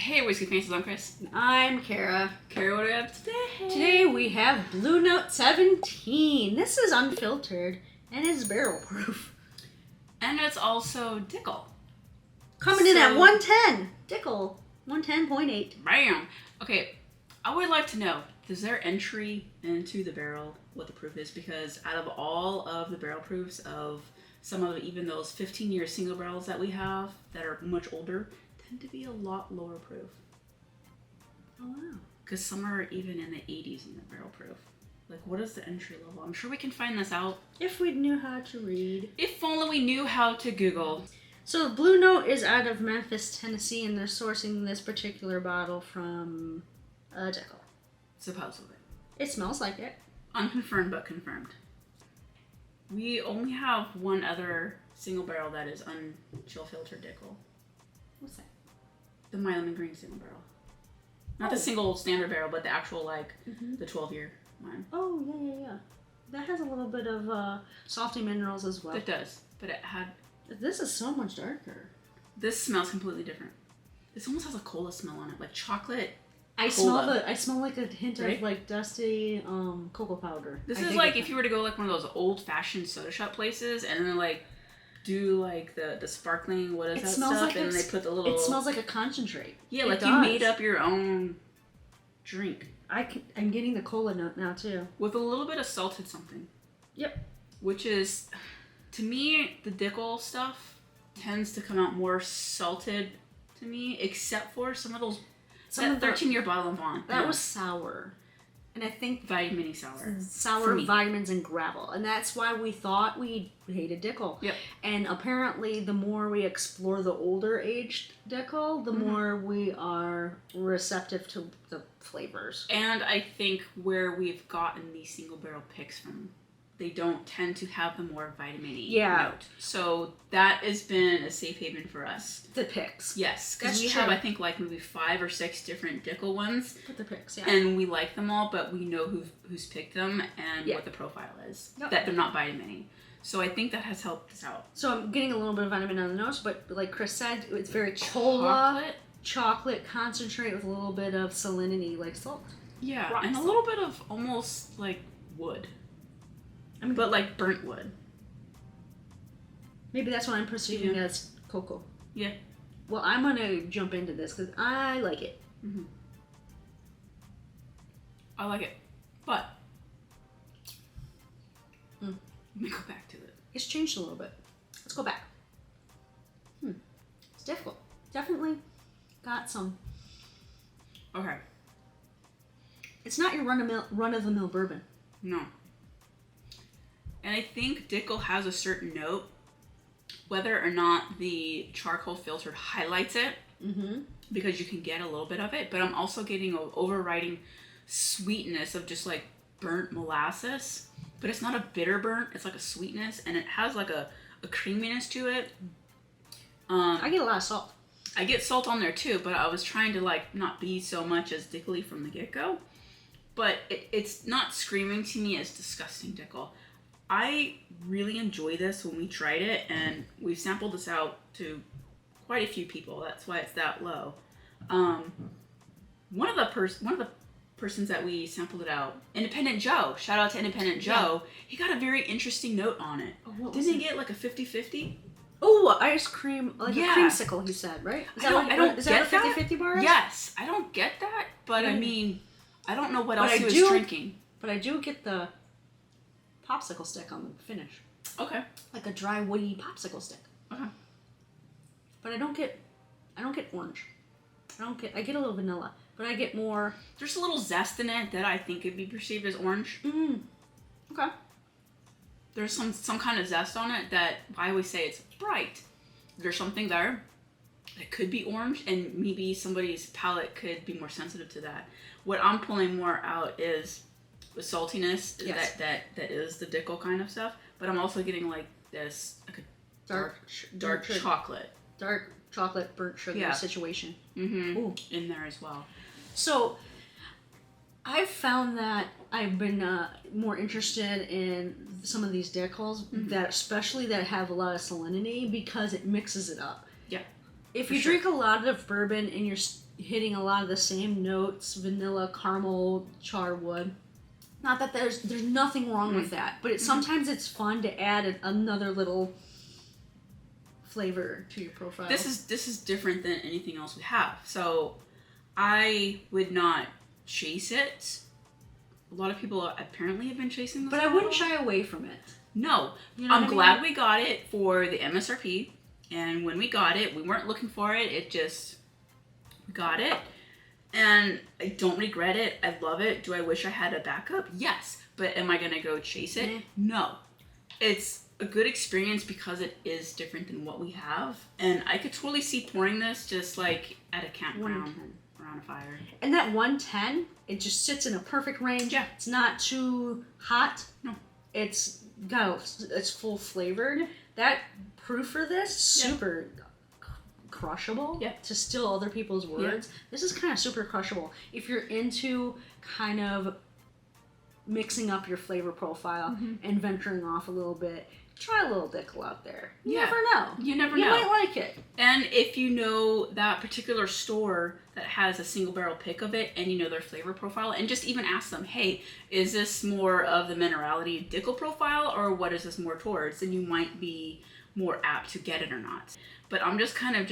Hey, Whiskey Faces, I'm Chris. I'm Kara. Kara, what do we have today? Today we have Blue Note 17. This is unfiltered and is barrel proof. And it's also Dickel. Coming in at 110. Dickel, 110.8. Bam! Okay, I would like to know, is there entry into the barrel what the proof is? Because out of all of the barrel proofs of some of even those 15-year single barrels that we have that are much older, tend to be a lot lower proof. Oh, wow. Because some are even in the 80s in the barrel proof. Like, what is the entry level? I'm sure we can find this out. If we knew how to read. If only we knew how to Google. So Blue Note is out of Memphis, Tennessee, and they're sourcing this particular bottle from Dickel. Supposedly. It smells like it. Unconfirmed, but confirmed. We only have one other single barrel that is unchill filtered Dickel. What's that? The Milam and Green single barrel. Not the single standard barrel, but the actual, the 12-year one. Oh, yeah. That has a little bit of salty minerals as well. It does, but it had... This is so much darker. This smells completely different. This almost has a cola smell on it, like chocolate. I cola. smell like a hint Right? of like dusty like powder. This is like if you were to go like one of those old-fashioned soda shop places and then like do like the sparkling, what is that stuff? Like and they put the little... It smells like a concentrate. Yeah, like you made up your own drink. I'm getting the cola note now too. With a little bit of salted something. Yep. Which is, to me, the Dickel stuff tends to come out more salted to me, except for some of those... That 13-year bottle of Vaughn. That was sour. And I think... Vitamin sour. Sour vitamins and gravel. And that's why we thought we hated Dickel. Yep. And apparently the more we explore the older aged Dickel, the more we are receptive to the flavors. And I think where we've gotten these single barrel picks from, they don't tend to have the more vitamin-y note. So that has been a safe haven for us. The picks. Yes. Because we have, I think, like maybe 5 or 6 different Dickel ones. But the picks, yeah. And we like them all, but we know who's picked them and what the profile is. Yep. That they're not vitamin-y. So I think that has helped us out. So I'm getting a little bit of vitamin on the nose, but like Chris said, it's very chocolate concentrate with a little bit of salinity, like salt. Yeah, Rock and salt. a little bit of almost like wood. But like burnt wood. Maybe that's what I'm perceiving as cocoa. Yeah. Well, I'm going to jump into this because I like it. Mm-hmm. I like it. But let me go back to it. It's changed a little bit. Let's go back. It's difficult. Definitely got some. Okay. It's not your run-of-the-mill bourbon. No. And I think Dickel has a certain note, whether or not the charcoal filtered highlights it, because you can get a little bit of it, but I'm also getting an overriding sweetness of just like burnt molasses, but it's not a bitter burnt, it's like a sweetness, and it has like a creaminess to it. I get a lot of salt. I get salt on there too, but I was trying to like not be so much as Dickel-y from the get-go, but it's not screaming to me as disgusting Dickel. I really enjoy this when we tried it, and we've sampled this out to quite a few people. That's why it's that low. One of the persons that we sampled it out, Independent Joe. Shout out to Independent Joe. He got a very interesting note on it. Oh, Didn't he get like a 50-50? Oh, ice cream, like a creamsicle, he said, right? Is that a 50-50 bar? Yes. I don't get that, but I mean, I don't know what else he was drinking. But I do get the popsicle stick on the finish. Okay. Like a dry, woody popsicle stick. Okay. But I don't get orange. I get a little vanilla, but I get more. There's a little zest in it that I think could be perceived as orange. Okay. There's some kind of zest on it that I always say it's bright. There's something there that could be orange, and maybe somebody's palate could be more sensitive to that. What I'm pulling more out is the saltiness that is the Dickel kind of stuff, but I'm also getting like this like a dark chocolate. Dark chocolate burnt sugar situation. In there as well. So I've found that I've been more interested in some of these Dickels that especially that have a lot of salinity because it mixes it up. Yeah. If you drink a lot of bourbon and you're hitting a lot of the same notes: vanilla, caramel, charwood. Not that there's nothing wrong with that, but sometimes it's fun to add another little flavor to your profile. This is different than anything else we have. So I would not chase it. A lot of people apparently have been chasing this. But I wouldn't shy away from it. No. You know I'm what I glad mean? we got it for the MSRP. And when we got it, we weren't looking for it. We got it. And I don't regret it. I love it. Do I wish I had a backup? Yes. But am I going to go chase it? No. It's a good experience because it is different than what we have. And I could totally see pouring this just like at a campground around a fire. And that 110, it just sits in a perfect range. Yeah. It's not too hot. No. It's full flavored. That proof for this, super crushable. Yeah. To steal other people's words. This is kind of super crushable. If you're into kind of mixing up your flavor profile and venturing off a little bit, try a little Dickel out there. You never know. You never You know. might like it. And if you know that particular store that has a single barrel pick of it and you know their flavor profile, and just even ask them, hey, is this more of the minerality Dickel profile or what is this more towards? Then you might be more apt to get it or not. But I'm just kind of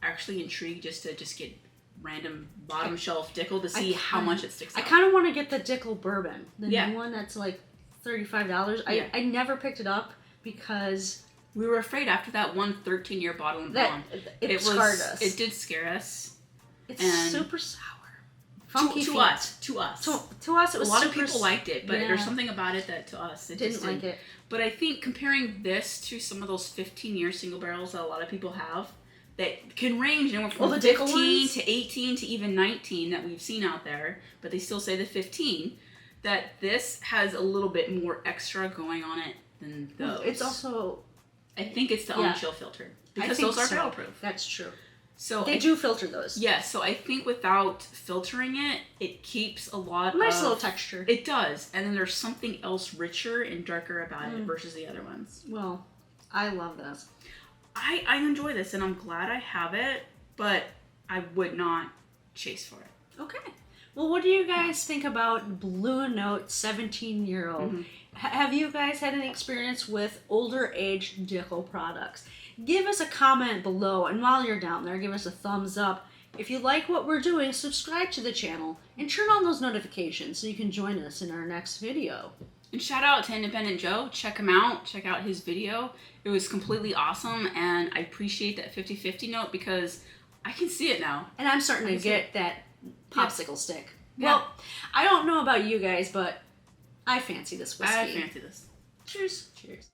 actually intrigued just to get random bottom shelf Dickel to see how much it sticks out. I kind of want to get the Dickel bourbon, the Yeah. new one that's like $35. Yeah. I never picked it up because We were afraid after that one 13-year bottle and that bond. it scarred us. It did scare us. It's and super sour. Funky To feet. us. To us, it was A lot of super people liked it, but yeah. there's something about it that to us it Didn't just like it. But I think comparing this to some of those 15-year single barrels that a lot of people have, that can range anywhere from the Dickel 15 ones? to 18 to even 19 that we've seen out there, but they still say the 15. That this has a little bit more extra going on it than those. It's also I think it's the unchill filtered because those are barrel proof. That's true. So They do filter those. Yes, so I think without filtering it, it keeps a lot Nice of... little texture. It does. And then there's something else richer and darker about it versus the other ones. Well, I love this. I enjoy this and I'm glad I have it, but I would not chase for it. Okay. Well, what do you guys think about Blue Note 17-year-old? Have you guys had any experience with older age Dickel products? Give us a comment below, and while you're down there, give us a thumbs up. If you like what we're doing, subscribe to the channel and turn on those notifications so you can join us in our next video. And shout out to Independent Joe. Check him out. Check out his video. It was completely awesome, and I appreciate that 50/50 note because I can see it now. And I'm starting to get that popsicle stick. Yeah. Well, I don't know about you guys, but I fancy this whiskey. I fancy this. Cheers. Cheers.